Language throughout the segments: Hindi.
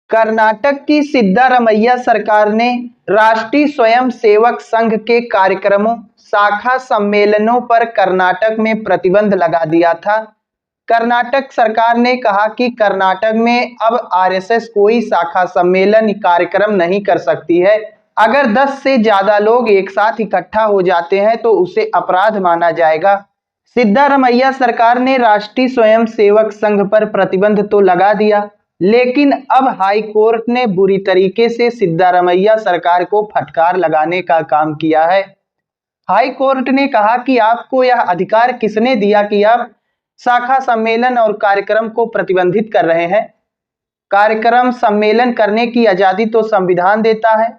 कर्नाटक की सिद्धारमैया सरकार ने राष्ट्रीय स्वयंसेवक संघ के कार्यक्रमों, शाखा सम्मेलनों पर कर्नाटक में प्रतिबंध लगा दिया था। कर्नाटक सरकार ने कहा कि कर्नाटक में अब आरएसएस कोई शाखा सम्मेलन कार्यक्रम नहीं कर सकती है। अगर 10 से ज्यादा लोग एक साथ इकट्ठा हो जाते हैं तो उसे अपराध माना जाएगा। सिद्धारमैया सरकार ने राष्ट्रीय स्वयंसेवक संघ पर प्रतिबंध तो लगा दिया, लेकिन अब हाई कोर्ट ने बुरी तरीके से सिद्धारमैया सरकार को फटकार लगाने का काम किया है। हाई कोर्ट ने कहा कि आपको यह अधिकार किसने दिया कि आप शाखा सम्मेलन और कार्यक्रम को प्रतिबंधित कर रहे हैं। कार्यक्रम सम्मेलन करने की आजादी तो संविधान देता है।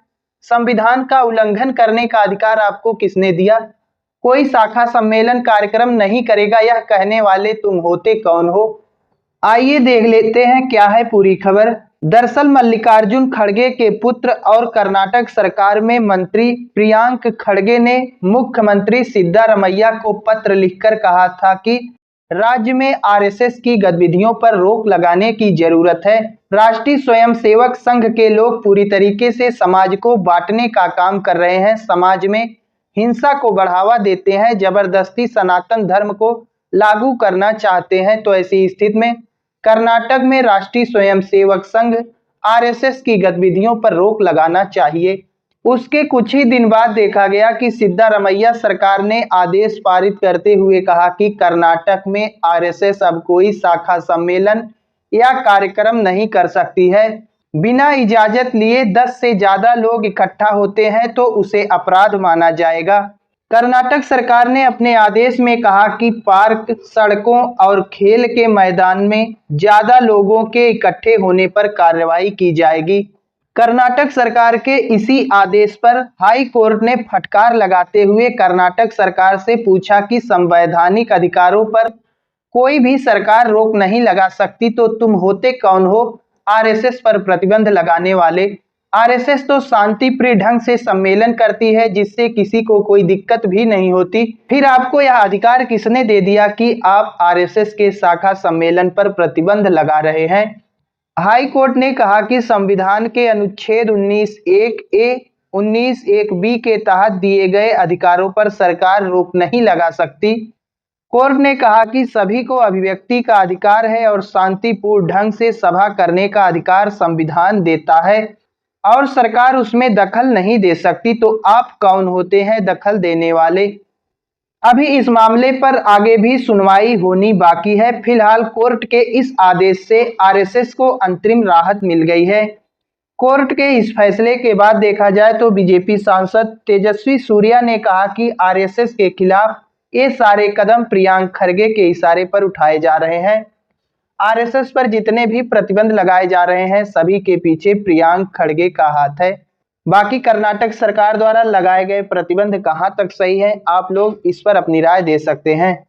संविधान का उल्लंघन करने का अधिकार आपको किसने दिया। कोई शाखा सम्मेलन कार्यक्रम नहीं करेगा, यह कहने वाले तुम होते कौन हो। आइए देख लेते हैं क्या है पूरी खबर। दरअसल मल्लिकार्जुन खड़गे के पुत्र और कर्नाटक सरकार में मंत्री प्रियांक खड़गे ने मुख्यमंत्री सिद्धारमैया को पत्र लिखकर कहा था कि राज्य में आरएसएस की गतिविधियों पर रोक लगाने की जरूरत है। राष्ट्रीय स्वयंसेवक संघ के लोग पूरी तरीके से समाज को बांटने का काम कर रहे हैं, समाज में हिंसा को बढ़ावा देते हैं, जबरदस्ती सनातन धर्म को लागू करना चाहते हैं। तो ऐसी स्थिति में कर्नाटक में राष्ट्रीय स्वयंसेवक संघ आरएसएस की गतिविधियों पर रोक लगाना चाहिए। उसके कुछ ही दिन बाद देखा गया कि सिद्धारमैया सरकार ने आदेश पारित करते हुए कहा कि कर्नाटक में आरएसएस अब कोई शाखा सम्मेलन या कार्यक्रम नहीं कर सकती है। बिना इजाजत लिए 10 से ज्यादा लोग इकट्ठा होते हैं तो उसे अपराध माना जाएगा। कर्नाटक सरकार ने अपने आदेश में कहा कि पार्क, सड़कों और खेल के मैदान में ज्यादा लोगों के इकट्ठे होने पर कार्रवाई की जाएगी। कर्नाटक सरकार के इसी आदेश पर हाई कोर्ट ने फटकार लगाते हुए कर्नाटक सरकार से पूछा कि संवैधानिक अधिकारों पर कोई भी सरकार रोक नहीं लगा सकती, तो तुम होते कौन हो आरएसएस पर प्रतिबंध लगाने वाले। आरएसएस तो शांति प्रिय ढंग से सम्मेलन करती है, जिससे किसी को कोई दिक्कत भी नहीं होती। फिर आपको यह अधिकार किसने दे दिया कि आप आरएसएस के शाखा सम्मेलन पर प्रतिबंध लगा रहे हैं। हाई कोर्ट ने कहा कि संविधान के अनुच्छेद 19(1)(a), 19(1)(b) के तहत दिए गए अधिकारों पर सरकार रोक नहीं लगा सकती। कोर्ट ने कहा कि सभी को अभिव्यक्ति का अधिकार है और शांतिपूर्ण ढंग से सभा करने का अधिकार संविधान देता है और सरकार उसमें दखल नहीं दे सकती। तो आप कौन होते हैं दखल देने वाले। अभी इस मामले पर आगे भी सुनवाई होनी बाकी है। फिलहाल कोर्ट के इस आदेश से आरएसएस को अंतरिम राहत मिल गई है। कोर्ट के इस फैसले के बाद देखा जाए तो बीजेपी सांसद तेजस्वी सूर्या ने कहा कि आरएसएस के खिलाफ ये सारे कदम प्रियांक खड़गे के इशारे पर उठाए जा रहे हैं। आरएसएस पर जितने भी प्रतिबंध लगाए जा रहे हैं सभी के पीछे प्रियांक खड़गे का हाथ है। बाकी कर्नाटक सरकार द्वारा लगाए गए प्रतिबंध कहां तक सही है, आप लोग इस पर अपनी राय दे सकते हैं।